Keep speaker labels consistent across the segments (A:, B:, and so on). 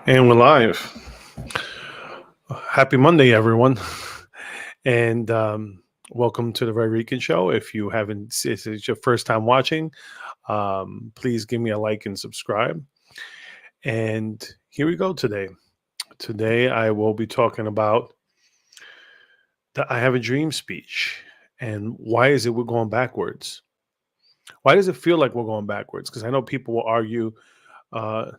A: And we're live. Happy Monday, everyone. And welcome to the Rican show. If you haven't, if it's your first time watching, please give me a like and subscribe. And here we go today. Today, I will be talking about the I Have a Dream speech. And why is it we're going backwards? Why does it feel like we're going backwards? Because I know people will argue, uh,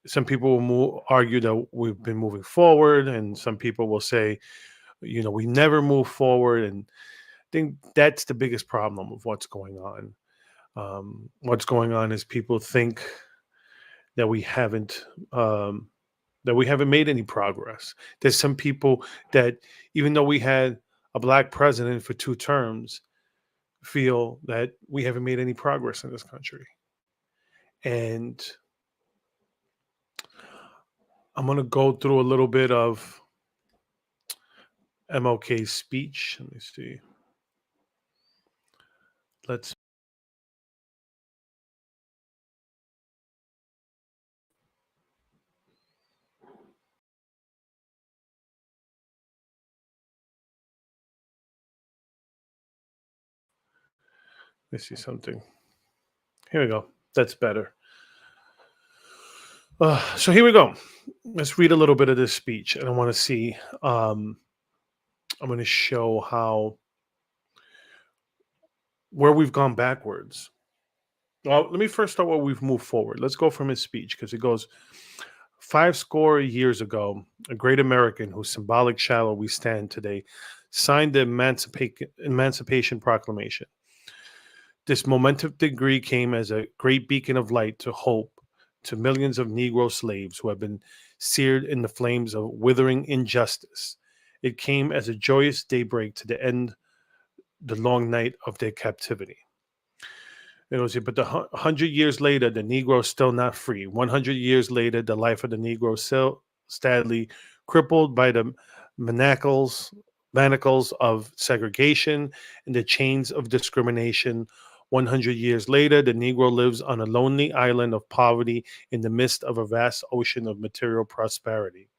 A: some people will argue that we've been moving forward, and some people will say, we never move forward. And I think that's the biggest problem of what's going on. What's going on is people think that um, we haven't made any progress. There's some people that, even though we had a black president for 2 terms, feel that we haven't made any progress in this country. And I'm going to go through a little bit of MLK's speech. Let me see. Let's see something. Here we go. That's better. So here we go. Let's read a little bit of this speech, and I want to see. I'm going to show how where we've gone backwards. Well, let me first start where we've moved forward. Let's go from his speech because it goes 5 score years ago. A great American whose symbolic shadow we stand today signed the Emancipation Proclamation. This momentous degree came as a great beacon of light to hope to millions of Negro slaves who have been seared in the flames of withering injustice. It came as a joyous daybreak to the end the long night of their captivity. It was, but 100 years later, the Negro is still not free. 100 years later, the life of the Negro is still sadly crippled by the manacles of segregation and the chains of discrimination. 100 years later, the Negro lives on a lonely island of poverty in the midst of a vast ocean of material prosperity.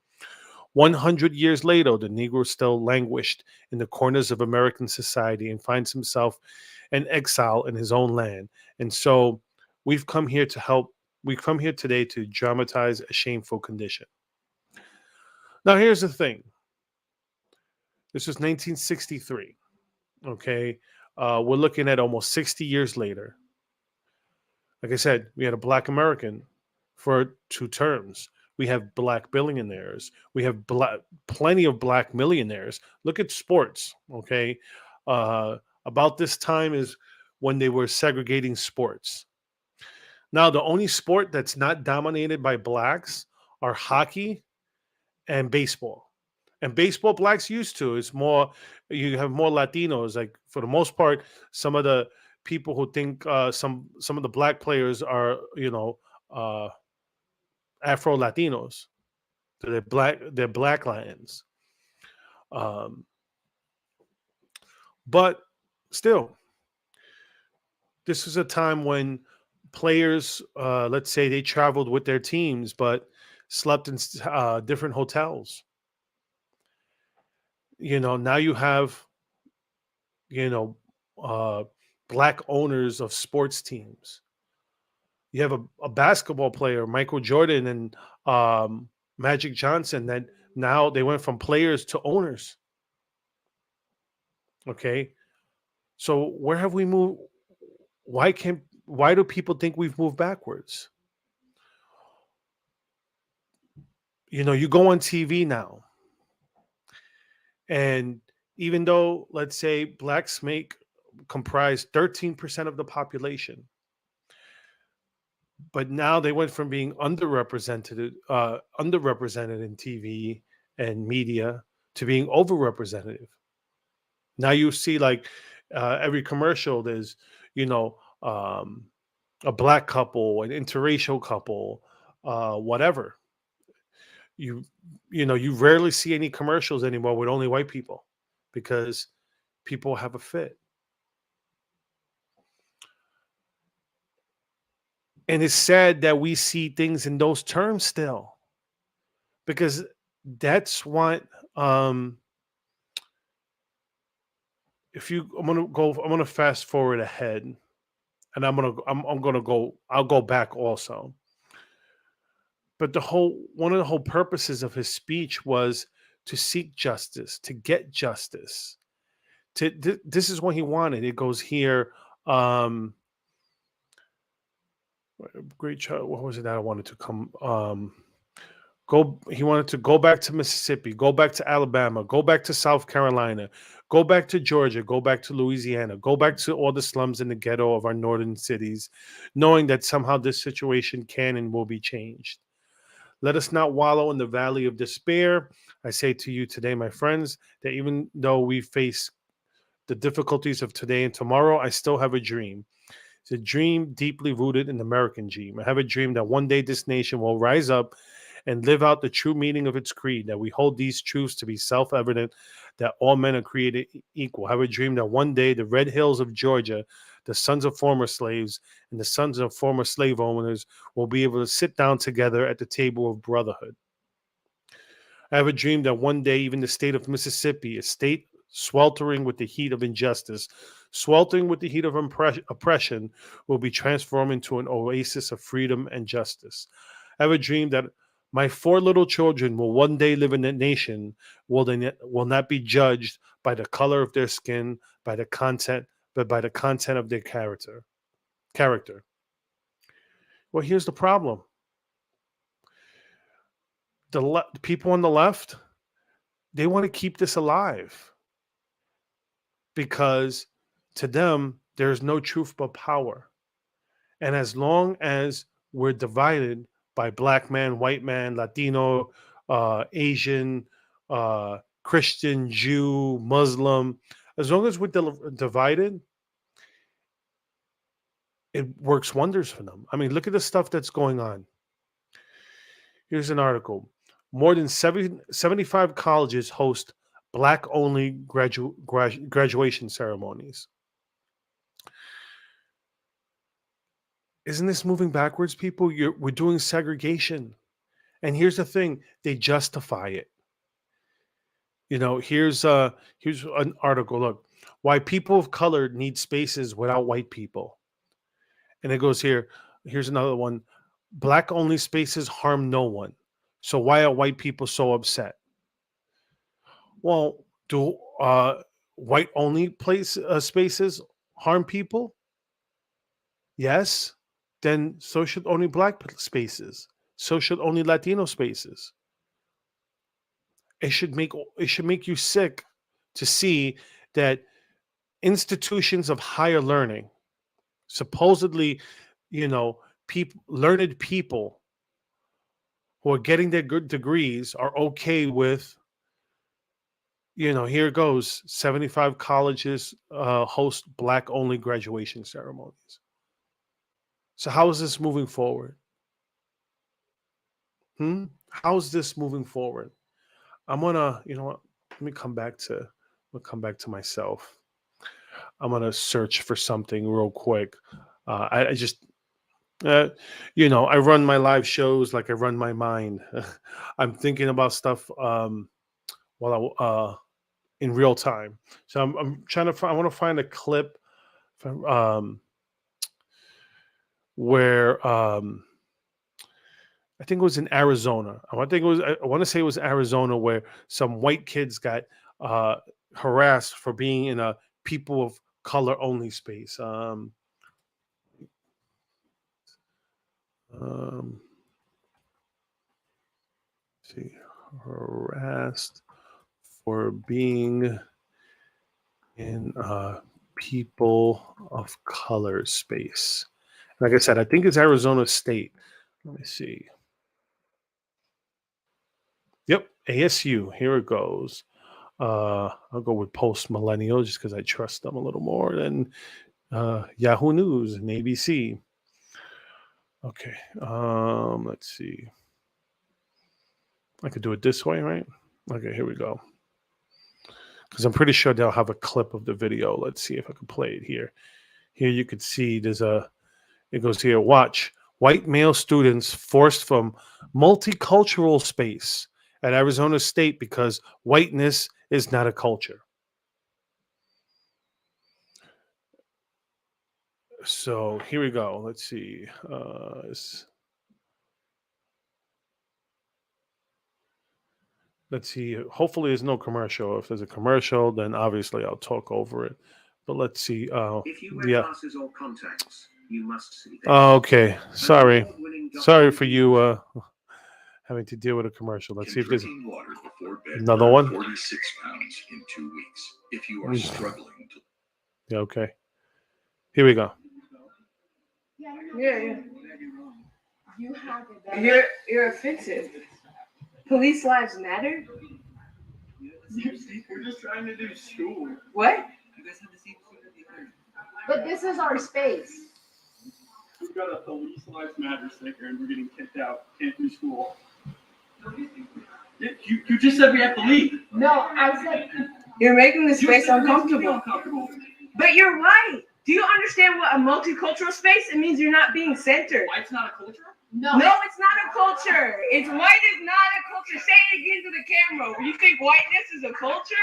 A: 100 years later, the Negro still languished in the corners of American society and finds himself an exile in his own land. And so we've come here to help. We've come here today to dramatize a shameful condition. Now, here's the thing. This was 1963. Okay. We're looking at almost 60 years later. Like I said, we had a black American for 2 terms. We have black billionaires. We have plenty of black millionaires. Look at sports. Okay. About this time is when they were segregating sports. Now, the only sport that's not dominated by blacks are hockey and baseball. And baseball, blacks used to. It's more, you have more Latinos. Like, for the most part, some of the people who think some of the black players are, uh, Afro Latinos. So they're black Lions. Um, but still, this is a time when players, let's say they traveled with their teams, but slept in different hotels. Now you have, you know, uh, black owners of sports teams. You have a basketball player, Michael Jordan and Magic Johnson, that now they went from players to owners. Okay. So where have we moved? Why do people think we've moved backwards? You go on TV now, and even though, let's say, blacks comprise 13% of the population, but now they went from being underrepresented in TV and media to being overrepresented. Now you see, like, every commercial, there's, you know um, a black couple, an interracial couple, whatever. you you rarely see any commercials anymore with only white people, because people have a fit. And it's sad that we see things in those terms still. because that's what if you I'm gonna fast forward ahead, and I'm gonna go I'll go back also. But one of the whole purposes of his speech was to seek justice, to get justice. This is what he wanted. It goes here. Um, great child. What was it that I wanted to come? Go. He wanted to go back to Mississippi, go back to Alabama, go back to South Carolina, go back to Georgia, go back to Louisiana, go back to all the slums and the ghetto of our northern cities, knowing that somehow this situation can and will be changed. Let us not wallow in the valley of despair. I say to you today, my friends, that even though we face the difficulties of today and tomorrow, I still have a dream. It's a dream deeply rooted in the American dream. I have a dream that one day this nation will rise up and live out the true meaning of its creed, that we hold these truths to be self evident, that all men are created equal. I have a dream that one day the red hills of Georgia, the sons of former slaves and the sons of former slave owners, will be able to sit down together at the table of brotherhood. I have a dream that one day even the state of Mississippi, a state sweltering with the heat of injustice, sweltering with the heat of oppression, will be transformed into an oasis of freedom and justice. I have a dream that my four little children will one day live in a nation will not be judged by the color of their skin, by the content, but by the content of their character. Character. Well, here's the problem: the people on the left, they want to keep this alive because to them there's no truth but power. And as long as we're divided by black man, white man, Latino, Asian, Christian, Jew, Muslim, as long as we're divided, it works wonders for them. I mean, look at the stuff that's going on. Here's an article. More than 75 colleges host black only graduation ceremonies. Isn't this moving backwards, people? We're doing segregation. And here's the thing, they justify it. Here's an article. Look, why people of color need spaces without white people. And it goes here. Here's another one. Black only spaces harm no one. So why are white people so upset? Well, do white only spaces harm people? Yes. Then so should only black spaces. So should only Latino spaces. It should make you sick to see that institutions of higher learning, supposedly, learned people who are getting their good degrees, are okay with, here it goes, 75 colleges host black only graduation ceremonies. So how is this moving forward? How is this moving forward? I'm gonna, you know what? Let me come back to. Myself. I'm gonna search for something real quick. I just, I run my live shows like I run my mind. I'm thinking about stuff while in real time. So I'm trying to. I want to find a clip from, where I think it was in Arizona. I want to say it was Arizona where some white kids got harassed for being in a people of color only space. See, harassed for being in people of color space. Like I said, I think it's Arizona State. Let me see. Yep, ASU. Here it goes. I'll go with Post Millennial just because I trust them a little more than Yahoo News and ABC. Okay, let's see. I could do it this way, right? Okay, here we go. Because I'm pretty sure they'll have a clip of the video. Let's see if I can play it here. Here you could see it goes here. Watch. White male students forced from multicultural space at Arizona State because whiteness is not a culture. So here we go. Let's see. Let's see. Hopefully, there's no commercial. If there's a commercial, then obviously I'll talk over it. But let's see. If you wear glasses or contacts, you must see this. Oh, okay. Sorry. Sorry for you having to deal with a commercial. Let's see if there's another one. 46 pounds in 2 weeks. If you are struggling to. Yeah, okay. Here we go.
B: Yeah. You're offensive. Police lives matter?
C: We're just trying to do school.
B: What?
D: But this is our space.
C: We've got a Police Lives Matter sticker and we're getting kicked out. Can't do school. You just said we have to leave.
D: No, I said
B: you're making the space uncomfortable. But you're right. Do you understand what a multicultural space? It means you're not being centered.
C: White's not a culture?
B: No, it's not a culture. White is not a culture. Say it again to the camera. You think whiteness is a culture?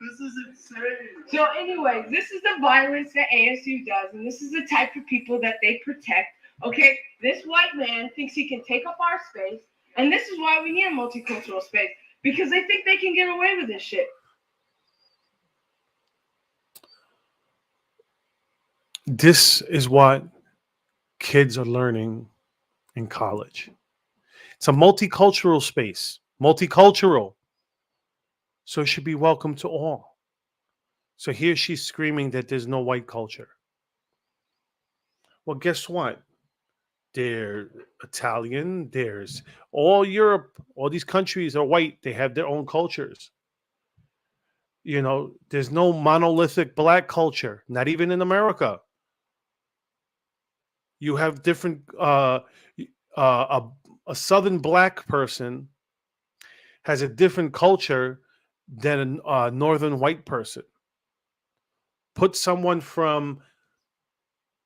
C: This is insane.
B: So anyway, this is the violence that ASU does, and this is the type of people that they protect. Okay, this white man thinks he can take up our space, and this is why we need a multicultural space, because they think they can get away with this shit.
A: This is what kids are learning in college. It's a multicultural space, multicultural. So it should be welcome to all. So here she's screaming that there's no white culture. Well, guess what? They're Italian. There's all Europe. All these countries are white. They have their own cultures. You know, there's no monolithic black culture, not even in America. You have different, a Southern black person has a different culture than a Northern white person. Put someone from,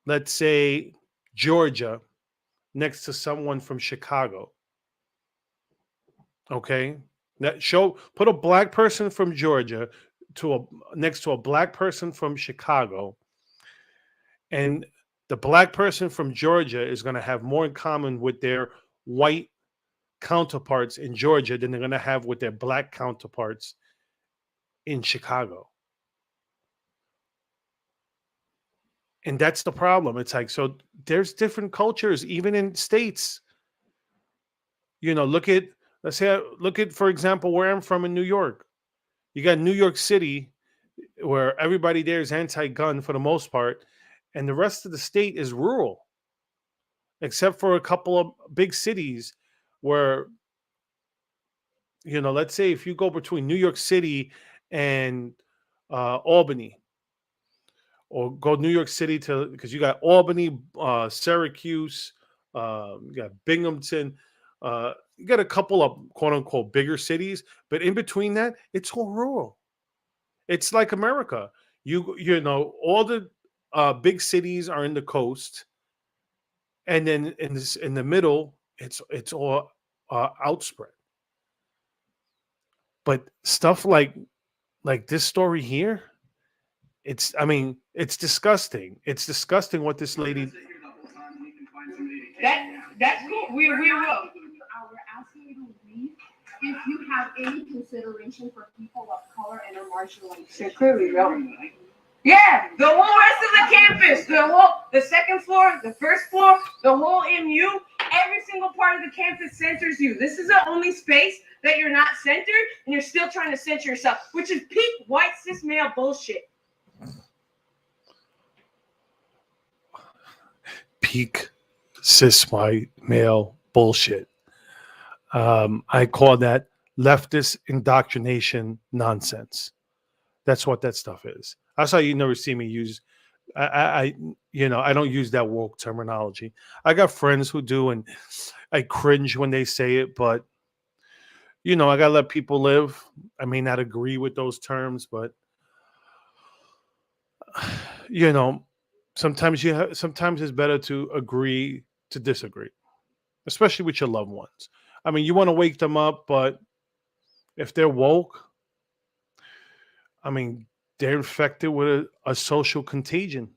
A: let's say, Georgia next to someone from Chicago. Okay? Put a black person from Georgia next to a black person from Chicago, and the black person from Georgia is going to have more in common with their white counterparts in Georgia than they're going to have with their black counterparts in Chicago. And that's the problem. It's like, so there's different cultures, even in states. You know, look at, for example, where I'm from in New York. You got New York City, where everybody there is anti-gun for the most part, and the rest of the state is rural, except for a couple of big cities where, you know, let's say if you go between New York City and Albany, or go New York City because you got Albany, Syracuse, you got Binghamton, you got a couple of quote unquote bigger cities, but in between that, it's all rural. It's like America. You know, all the big cities are in the coast, and then in the middle, it's all outspread. But stuff like this story here, it's disgusting. It's disgusting what this lady.
B: That's cool. We will.
D: We're asking you to leave if you have any consideration for people of color and are marginalized.
B: So clearly don't. Yeah, the whole rest of the campus, the second floor, the first floor, the whole MU, every single part of the campus centers you. This is the only space that you're not centered, and you're still trying to center yourself, which is peak white cis male bullshit.
A: Peak cis white male bullshit. I call that leftist indoctrination nonsense. That's what that stuff is. That's how you never see me use. I don't use that woke terminology. I got friends who do, and I cringe when they say it. But I gotta let people live. I may not agree with those terms, but sometimes it's better to agree to disagree, especially with your loved ones. I mean, you want to wake them up, but if they're woke, I mean, they're infected with a social contagion.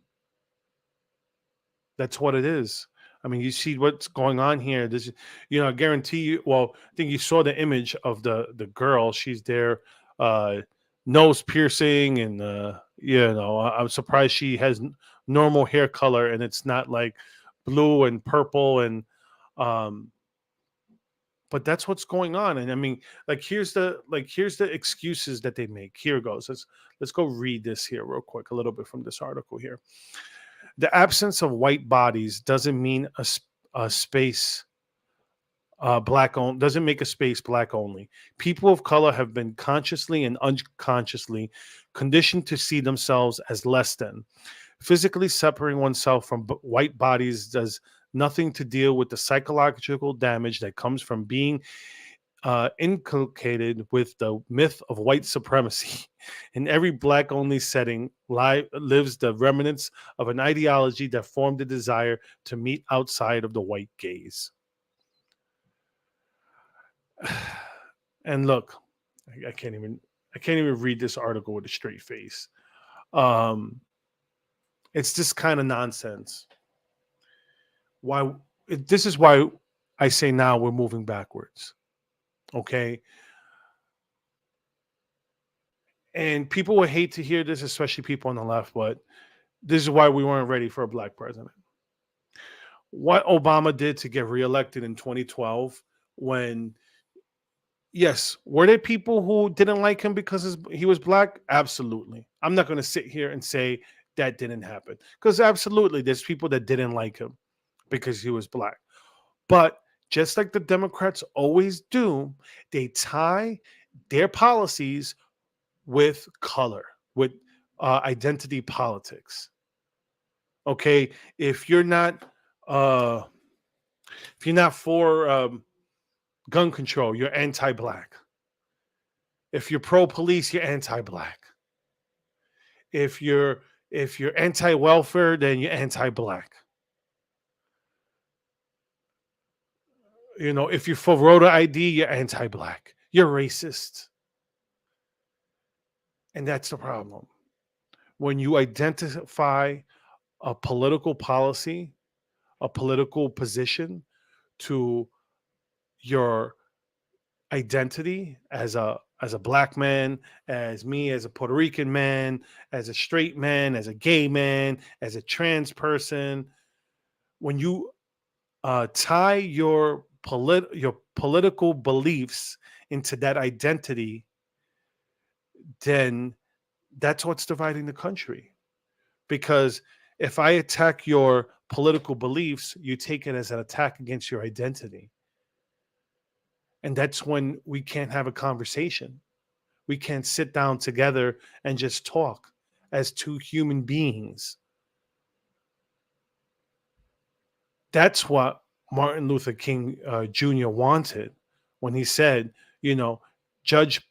A: That's what it is. I mean, you see what's going on here. This, I guarantee you. Well, I think you saw the image of the girl. She's there, uh, nose piercing, and I'm surprised she has normal hair color, and it's not like blue and purple, and um, but that's what's going on. And I mean, here's the excuses that they make. Here goes. Let's go read this here real quick, a little bit from this article here. The absence of white bodies doesn't mean a space black on doesn't make a space black only. People of color have been consciously and unconsciously conditioned to see themselves as less than. Physically separating oneself from white bodies does nothing to deal with the psychological damage that comes from being inculcated with the myth of white supremacy. In every black only setting lives the remnants of an ideology that formed a desire to meet outside of the white gaze. And look, I can't even read this article with a straight face. It's this kind of nonsense. This is why I say now we're moving backwards. Okay. And people would hate to hear this, especially people on the left, but this is why we weren't ready for a black president. What Obama did to get reelected in 2012, when, yes, were there people who didn't like him because he was black? Absolutely. I'm not going to sit here and say that didn't happen, because absolutely there's people that didn't like him because he was black. But just like the Democrats always do, they tie their policies with color, with identity politics. Okay, if you're not for gun control, you're anti-black. If you're pro-police, you're anti-black. If you're anti-welfare, then you're anti-black. If you're for voter ID, you're anti-black. You're racist. And that's the problem. When you identify a political policy, a political position to your identity as a black man, as me, as a Puerto Rican man, as a straight man, as a gay man, as a trans person, when you tie your political beliefs into that identity, then that's what's dividing the country. Because if I attack your political beliefs, you take it as an attack against your identity. And that's when we can't have a conversation. We can't sit down together and just talk as two human beings. That's what Martin Luther King Jr. wanted when he said, judge,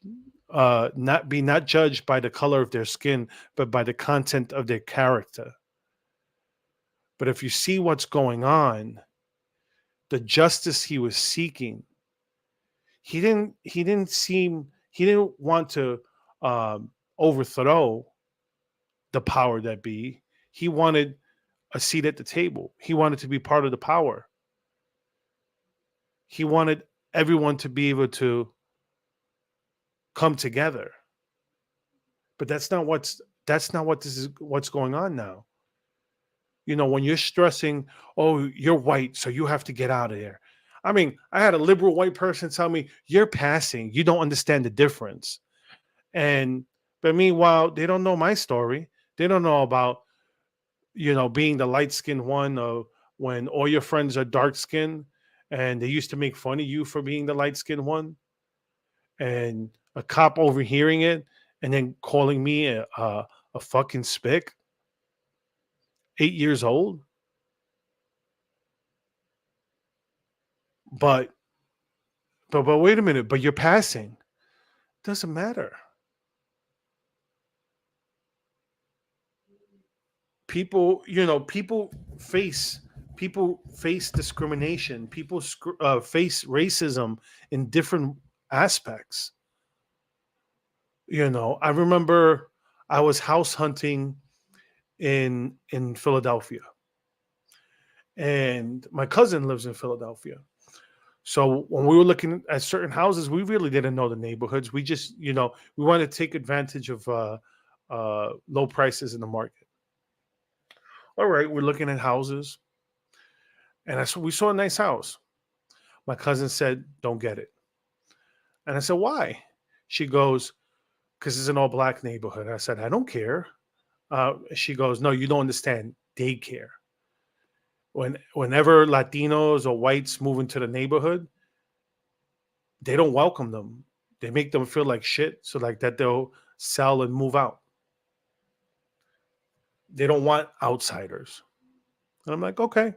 A: not judged by the color of their skin, but by the content of their character. But if you see what's going on, the justice he was seeking, he didn't want to overthrow the power that be. He wanted a seat at the table. He wanted to be part of the power. He wanted everyone to be able to come together. But that's not what's going on now. When you're stressing, oh, you're white, so you have to get out of there. I mean, I had a liberal white person tell me, you're passing. You don't understand the difference. But meanwhile, they don't know my story. They don't know about, being the light-skinned one, of when all your friends are dark-skinned and they used to make fun of you for being the light-skinned one. And a cop overhearing it and then calling me a fucking spick. 8 years old. But wait a minute, but you're passing. Doesn't matter. People face discrimination. People face racism in different aspects. I remember I was house hunting in Philadelphia, and my cousin lives in Philadelphia. So when we were looking at certain houses, we really didn't know the neighborhoods. We just, we wanted to take advantage of low prices in the market. All right, we're looking at houses, and we saw a nice house. My cousin said, "Don't get it," and I said, "Why?" She goes, "Because it's an all black neighborhood." I said, "I don't care." She goes, "No, you don't understand. They care. Whenever Latinos or whites move into the neighborhood, they don't welcome them. They make them feel like shit, so like that they'll sell and move out. They don't want outsiders." And I'm like, okay.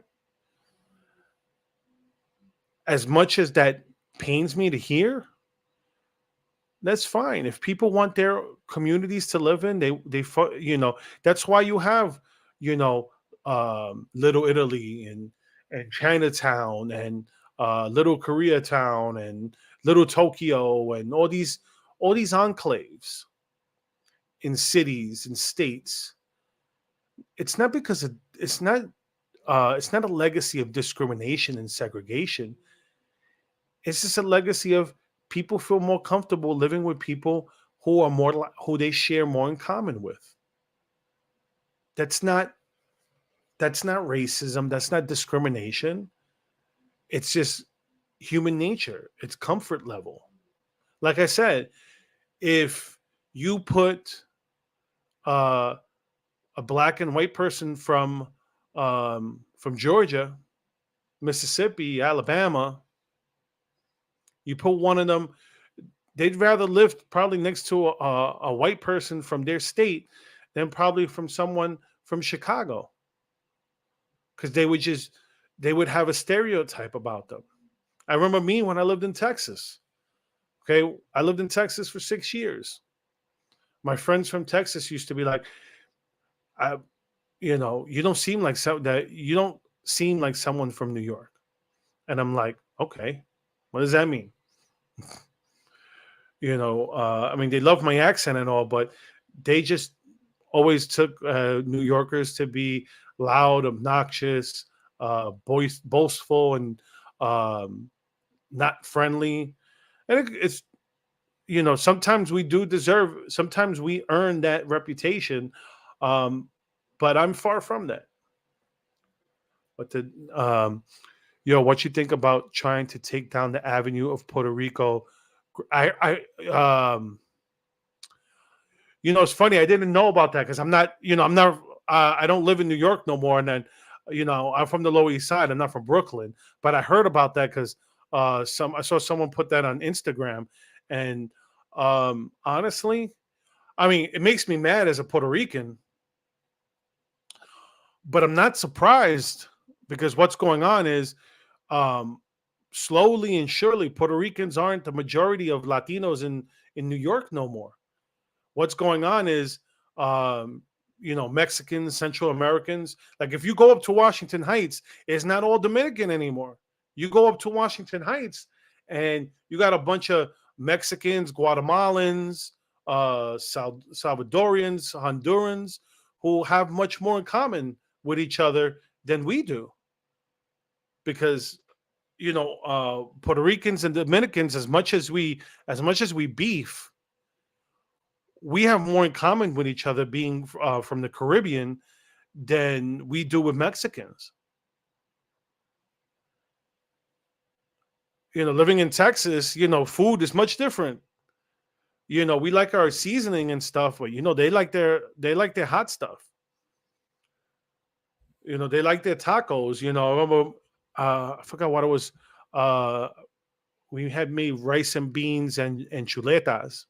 A: As much as that pains me to hear, that's fine. If people want their communities to live in, that's why you have, you know, Little Italy and Chinatown and Little Koreatown and Little Tokyo and all these enclaves in cities and states. It's not because it's not a legacy of discrimination and segregation. It's just a legacy of people feel more comfortable living with people who they share more in common with. That's not that's not racism. That's not discrimination. It's just human nature. It's comfort level. Like I said, if you put uh, a black and white person from Georgia, Mississippi, Alabama, you put one of them, they'd rather live probably next to a white person from their state than probably from someone from Chicago, because they would have a stereotype about them. I remember me when I lived in Texas. Okay, I lived in Texas for 6 years. My friends from Texas used to be like, I, you don't seem like someone from New York. And I'm like, okay, what does that mean? I mean, they love my accent and all, but they just always took New Yorkers to be loud, obnoxious, boastful, and um, not friendly. And it's sometimes we earn that reputation, um, but I'm far from that. But what you think about trying to take down the avenue of Puerto Rico? I it's funny. I didn't know about that because I'm not. I don't live in New York no more, and then, I'm from the Lower East Side. I'm not from Brooklyn, but I heard about that because I saw someone put that on Instagram, and honestly, I mean, it makes me mad as a Puerto Rican, but I'm not surprised because what's going on is, um, slowly and surely, Puerto Ricans aren't the majority of Latinos in New York no more. What's going on is, um, Mexicans, Central Americans. Like if you go up to Washington Heights, it's not all Dominican anymore. You go up to Washington Heights, and you got a bunch of Mexicans, Guatemalans, Salvadorians, Hondurans, who have much more in common with each other than we do. Because Puerto Ricans and Dominicans, as much as we beef, we have more in common with each other being from the Caribbean than we do with Mexicans. Living in Texas, food is much different. We like our seasoning and stuff, but they like their hot stuff. They like their tacos. I remember, I forgot what it was. Uh, we had made rice and beans and chuletas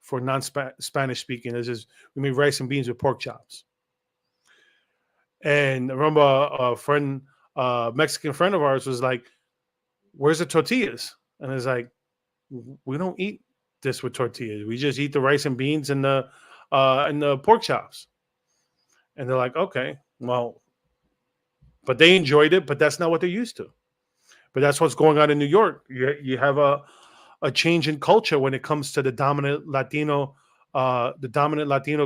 A: for non-Spanish speaking. We made rice and beans with pork chops. And I remember a friend, Mexican friend of ours, was like, "Where's the tortillas?" And it's like, "We don't eat this with tortillas. We just eat the rice and beans and the pork chops." And they're like, "Okay, well," but they enjoyed it. But that's not what they're used to. But that's what's going on in New York. You have a change in culture when it comes to the dominant Latino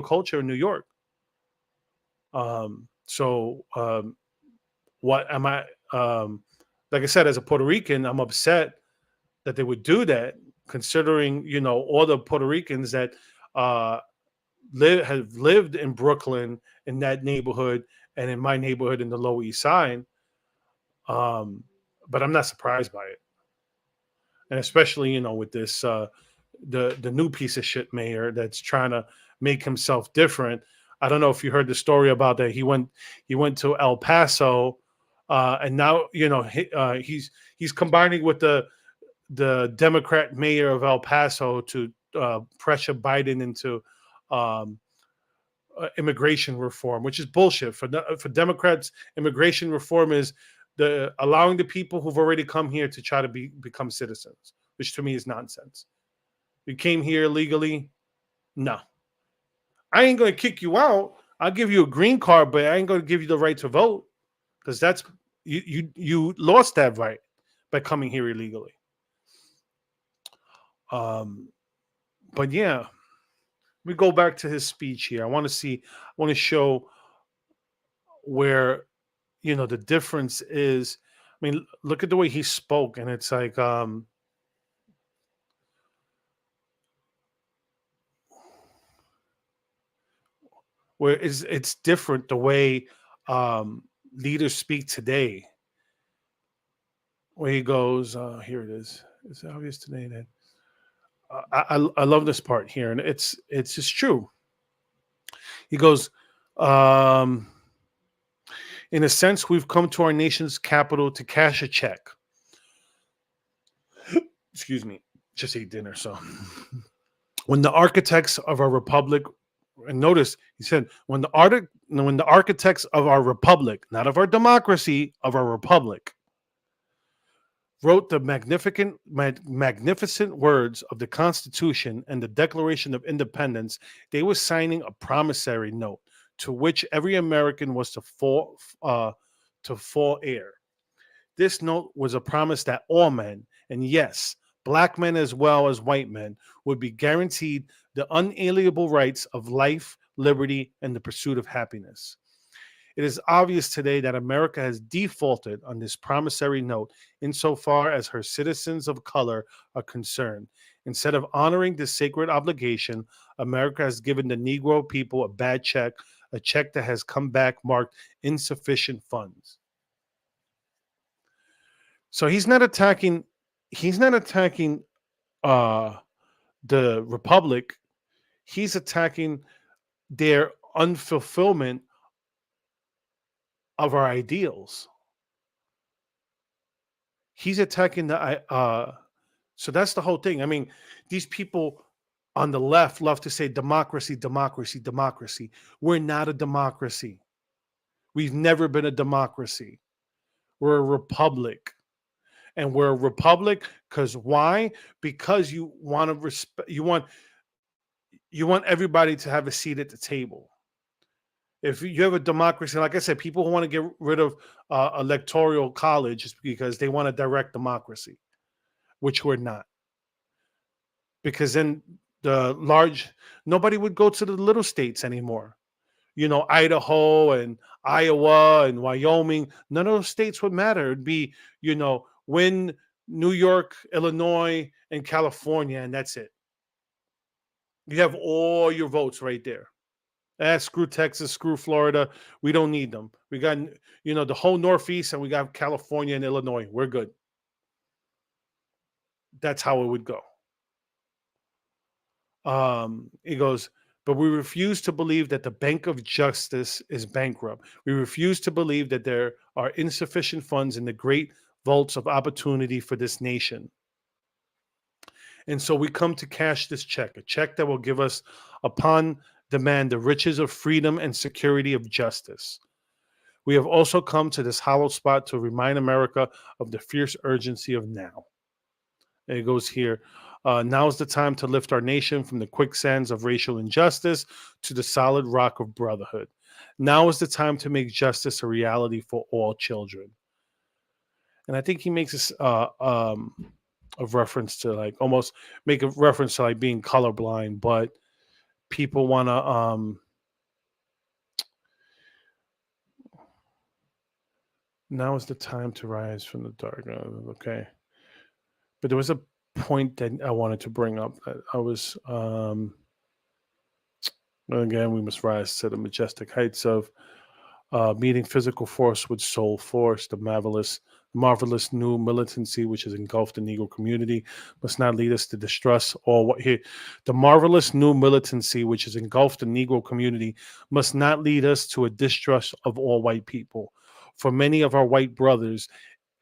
A: culture in New York. So what am I? Like I said, as a Puerto Rican, I'm upset that they would do that, considering all the Puerto Ricans that uh, have lived in Brooklyn, in that neighborhood, and in my neighborhood in the Lower East Side. But I'm not surprised by it, and especially with this the new piece of shit mayor that's trying to make himself different. I don't know if you heard the story about that. He went to El Paso, and now he's combining with the Democrat mayor of El Paso to pressure Biden into um, immigration reform, which is bullshit. For Democrats, immigration reform is the allowing the people who've already come here to try to become citizens, which to me is nonsense. You came here illegally, no, I ain't gonna kick you out. I'll give you a green card, but I ain't gonna give you the right to vote, because that's you lost that right by coming here illegally. But yeah, we go back to his speech here. I want to show where the difference is. I mean, look at the way he spoke, and it's like where it's different the way leaders speak today. Where he goes, here it is. It's obvious today that I love this part here, and it's just true. He goes, um, in a sense, we've come to our nation's capital to cash a check. Excuse me, just ate dinner. So, when the architects of our republic, and notice he said, when the architects of our republic, not of our democracy, of our republic, wrote the magnificent words of the Constitution and the Declaration of Independence, they were signing a promissory note to which every American was to fall heir. This note was a promise that all men, and yes, black men as well as white men, would be guaranteed the unalienable rights of life, liberty, and the pursuit of happiness. It is obvious today that America has defaulted on this promissory note insofar as her citizens of color are concerned. Instead of honoring this sacred obligation, America has given the Negro people a bad check, a check that has come back marked insufficient funds. So he's not attacking the Republic. He's attacking their unfulfillment of our ideals. He's attacking so that's the whole thing. I mean, these people on the left love to say democracy, democracy, democracy. We're not a democracy. We've never been a democracy. We're a republic. And we're a republic because why? Because you want to respect, you want everybody to have a seat at the table. If you have a democracy, like I said, people who want to get rid of electoral college is because they want a direct democracy, which we're not. Because then nobody would go to the little states anymore. Idaho and Iowa and Wyoming, none of those states would matter. It'd be, win New York, Illinois, and California, and that's it. You have all your votes right there. Screw Texas, screw Florida. We don't need them. We got, the whole Northeast, and we got California and Illinois. We're good. That's how it would go. He goes, but we refuse to believe that the Bank of Justice is bankrupt. We refuse to believe that there are insufficient funds in the great vaults of opportunity for this nation. And so we come to cash this check, a check that will give us, upon demand, the riches of freedom and security of justice. We have also come to this hollow spot to remind America of the fierce urgency of now. And it goes here. Now is the time to lift our nation from the quicksands of racial injustice to the solid rock of brotherhood. Now is the time to make justice a reality for all children. And I think he makes of reference to like almost make a reference to like being colorblind, but people want to now is the time to rise from the dark. Okay, but there was a point that I wanted to bring up that I was again, we must rise to the majestic heights of meeting physical force with soul force. The marvelous new militancy which has engulfed the Negro community must not lead us to distrust all what here. The marvelous new militancy which has engulfed the Negro community must not lead us to a distrust of all white people. For many of our white brothers,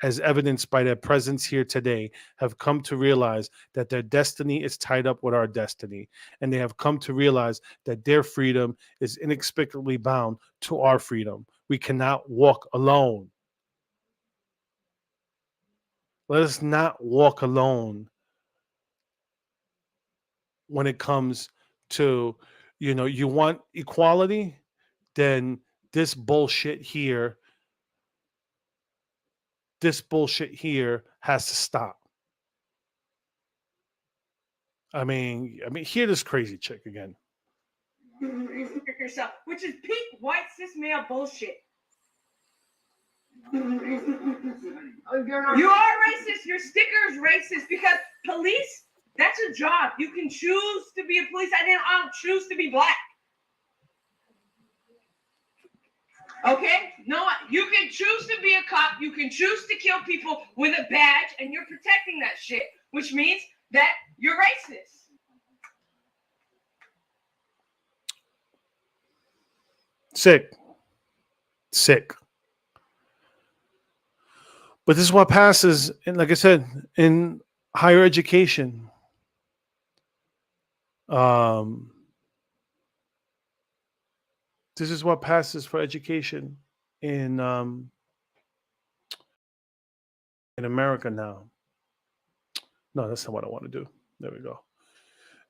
A: as evidenced by their presence here today, have come to realize that their destiny is tied up with our destiny. And they have come to realize that their freedom is inexplicably bound to our freedom. We cannot walk alone. Let us not walk alone when it comes to, you want equality, then this bullshit here has to stop. I mean, hear this crazy chick again.
B: Yourself, which is peak white cis male bullshit. You are racist. Your sticker is racist because police, that's a job. You can choose to be a police. I didn't choose to be black. Okay? No, you can choose to be a cop. You can choose to kill people with a badge, and you're protecting that shit, which means that you're racist.
A: Sick. But this is what passes, and like I said, in higher education. This is what passes for education in America now. No, that's not what I want to do. There we go.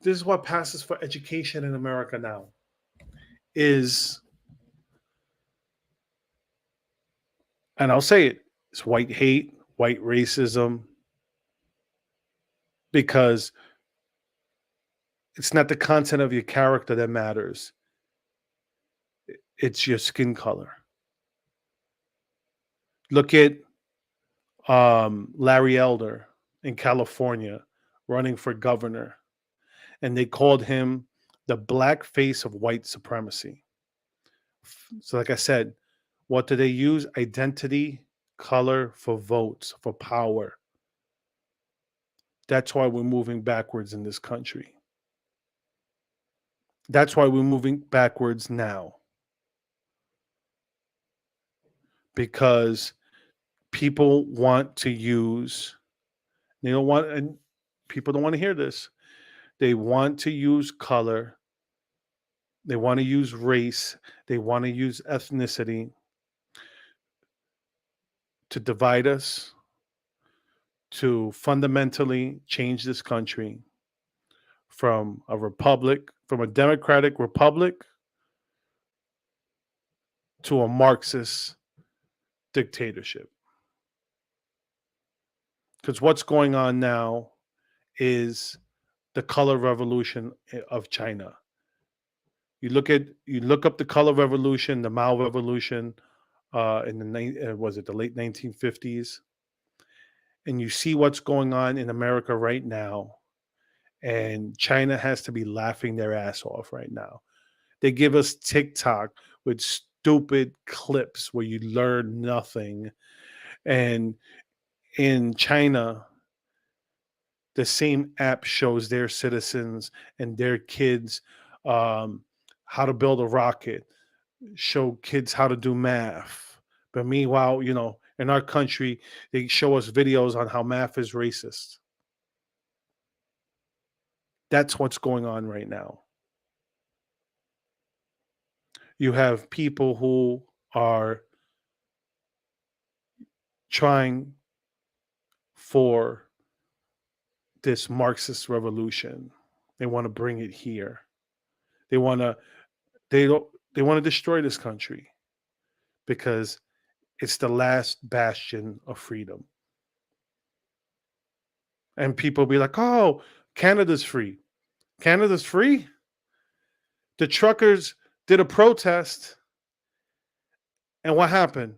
A: This is what passes for education in America now. And I'll say it's white hate, white racism, because it's not the content of your character that matters. It's your skin color. Look at Larry Elder in California running for governor, and they called him the black face of white supremacy. So, like I said, what do they use? Identity, color for votes, for power. That's why we're moving backwards in this country. That's why we're moving backwards now. Because people want to use, and people don't want to hear this. They want to use color. They want to use race. They want to use ethnicity to divide us, to fundamentally change this country from a democratic republic to a Marxist dictatorship. Because what's going on now is the color revolution of China. You look up the color revolution, the Mao revolution, in the late 1950s, and you see what's going on in America right now, and China has to be laughing their ass off right now. They give us TikTok with stupid clips where you learn nothing, and in China, the same app shows their citizens and their kids how to build a rocket, show kids how to do math. But meanwhile, in our country, they show us videos on how math is racist. That's what's going on right now. You have people who are trying for this Marxist revolution. They want to bring it here. They want to destroy this country because it's the last bastion of freedom. And people be like, oh, Canada's free. Canada's free? The truckers did a protest. And what happened?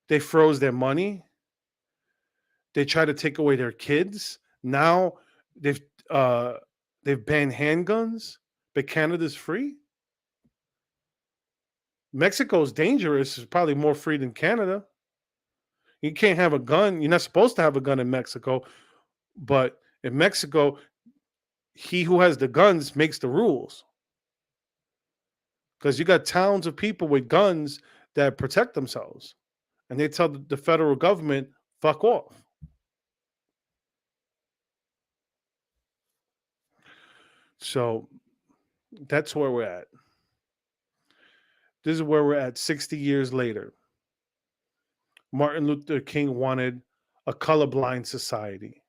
A: They froze their money. They tried to take away their kids. Now they've uh, they've banned handguns, but Canada's free. Mexico's dangerous. It's probably more free than Canada. You can't have a gun. You're not supposed to have a gun in Mexico. But in Mexico, he who has the guns makes the rules. Because you got towns of people with guns that protect themselves. And they tell the federal government, fuck off. So that's where we're at. This is where we're at 60 years later. Martin Luther King wanted a colorblind society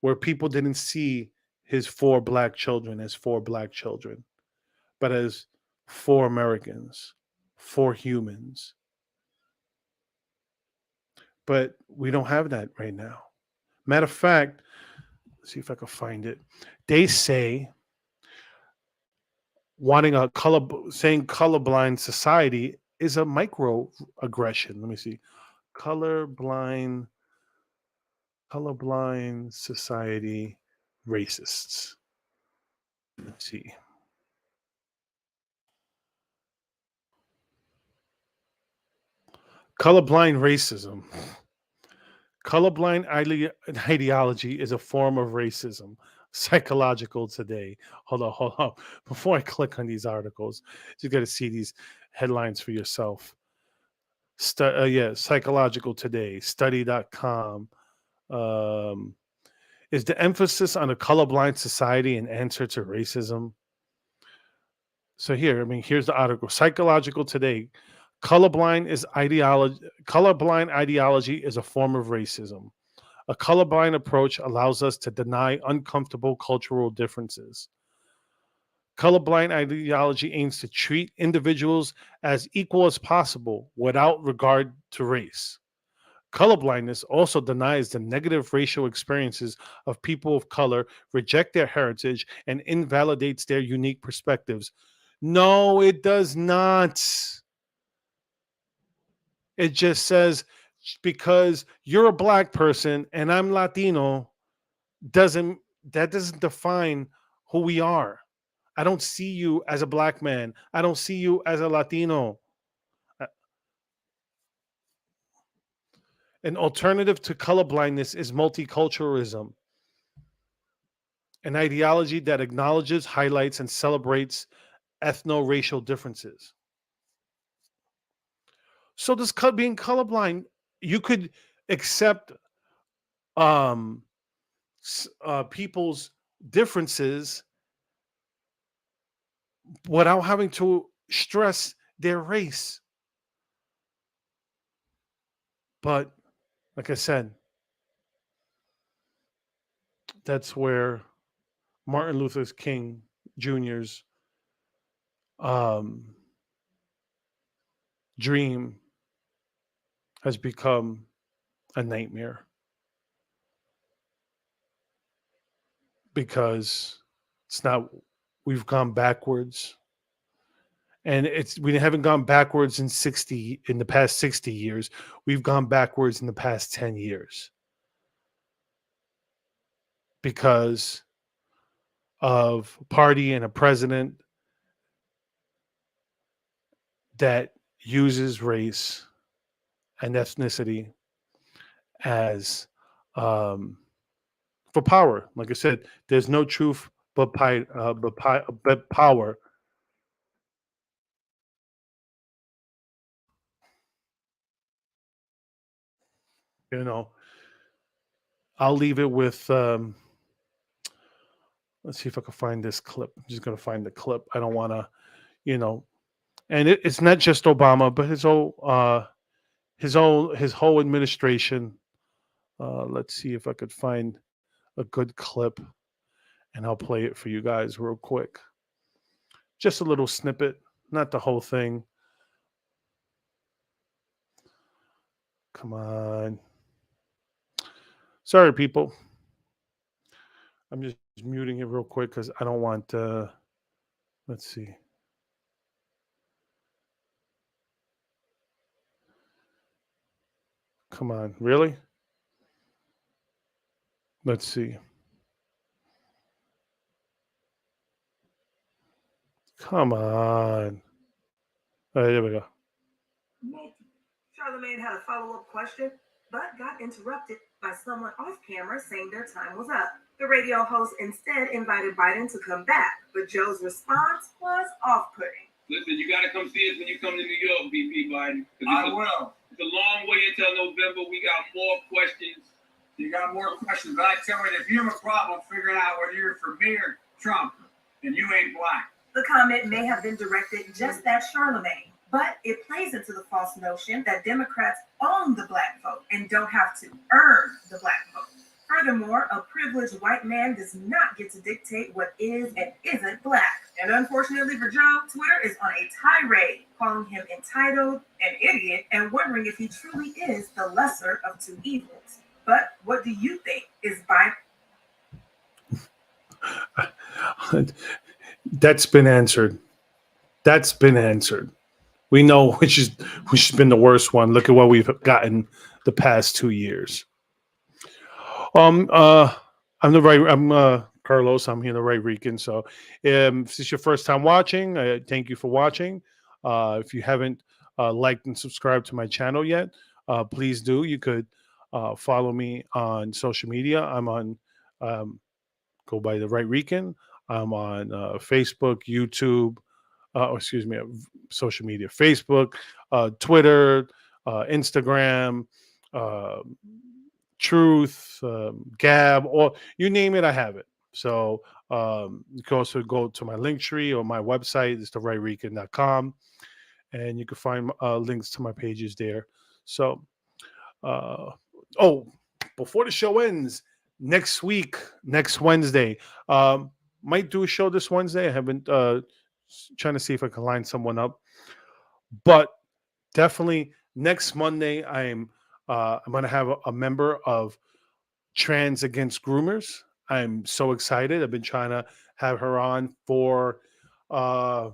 A: where people didn't see his 4 black children as 4 black children, but as 4 Americans, 4 humans. But we don't have that right now. Matter of fact, let's see if I can find it. They say saying colorblind society is a microaggression. Let me see. Colorblind society racists. Let's see. Colorblind racism. Colorblind ideology is a form of racism. Psychological Today. Hold on. Before I click on these articles, you got to see these headlines for yourself. Psychological Today, study.com. Is the emphasis on a colorblind society an answer to racism? So here's the article. Psychological Today. Colorblind ideology is a form of racism. A colorblind approach allows us to deny uncomfortable cultural differences. Colorblind ideology aims to treat individuals as equal as possible without regard to race. Colorblindness also denies the negative racial experiences of people of color, reject their heritage, and invalidates their unique perspectives. No, it does not. It just says because you're a black person and I'm Latino, doesn't define who we are. I don't see you as a black man. I don't see you as a Latino. An alternative to colorblindness is multiculturalism, an ideology that acknowledges, highlights, and celebrates ethno-racial differences. So this being colorblind, you could accept people's differences without having to stress their race. But like I said, that's where Martin Luther King Jr.'s dream has become a nightmare, because we've gone backwards, and we haven't gone backwards in the past 60 years. We've gone backwards in the past 10 years because of a party and a president that uses race and ethnicity as for power. Like I said, there's no truth but power. I'll leave it with. Let's see if I can find this clip. I'm just going to find the clip. I don't want to, and it's not just Obama, but his whole administration. Let's see if I could find a good clip, and I'll play it for you guys real quick. Just a little snippet, not the whole thing. Come on. Sorry, people. I'm just muting it real quick because I don't want. Let's see. Come on, really? Let's see. Come on. All right, there we go.
E: Charlemagne had a follow-up question, but got interrupted by someone off camera saying their time was up. The radio host instead invited Biden to come back, but Joe's response was off-putting.
F: Listen, you got to come see us when you come to New York, VP Biden.
G: I will.
F: It's a long way until November. We got more questions.
G: You got more questions, but I tell you, if you have a problem figuring out whether you're for me or Trump, then you ain't black.
E: The comment may have been directed just at Charlemagne, but it plays into the false notion that Democrats own the black vote and don't have to earn the black vote. Furthermore, a privileged white man does not get to dictate what is and isn't black. And unfortunately for Joe, Twitter is on a tirade, calling him entitled, an idiot, and wondering if he truly is the lesser of two evils. But what do you think is Biden?
A: That's been answered. That's been answered. We know which has been the worst one. Look at what we've gotten the past 2 years. I'm Carlos. I'm here, the right Rican. So, if this is your first time watching, thank you for watching. If you haven't liked and subscribed to my channel yet, please do. You could follow me on social media. I'm on go by the right Rican. I'm on Facebook, YouTube. Social media: Facebook, Twitter, Instagram, Truth, Gab, or you name it, I have it. So you can also go to my link tree or my website. It's therightrecan.com, and you can find links to my pages there. So, before the show ends, next Wednesday, might do a show this Wednesday. I haven't trying to see if I can line someone up, but definitely next Monday I'm going to have a member of Trans Against Groomers. I'm so excited. I've been trying to have her on for probably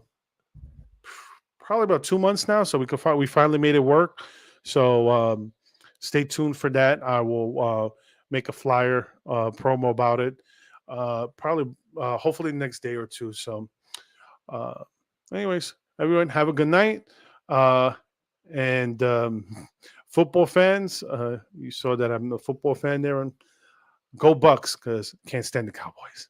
A: about 2 months now, so we finally made it work. So stay tuned for that. I will make a flyer promo about it. Hopefully next day or two. So. Anyways, everyone have a good night. And football fans, you saw that I'm a football fan there. And go Bucks, because can't stand the Cowboys.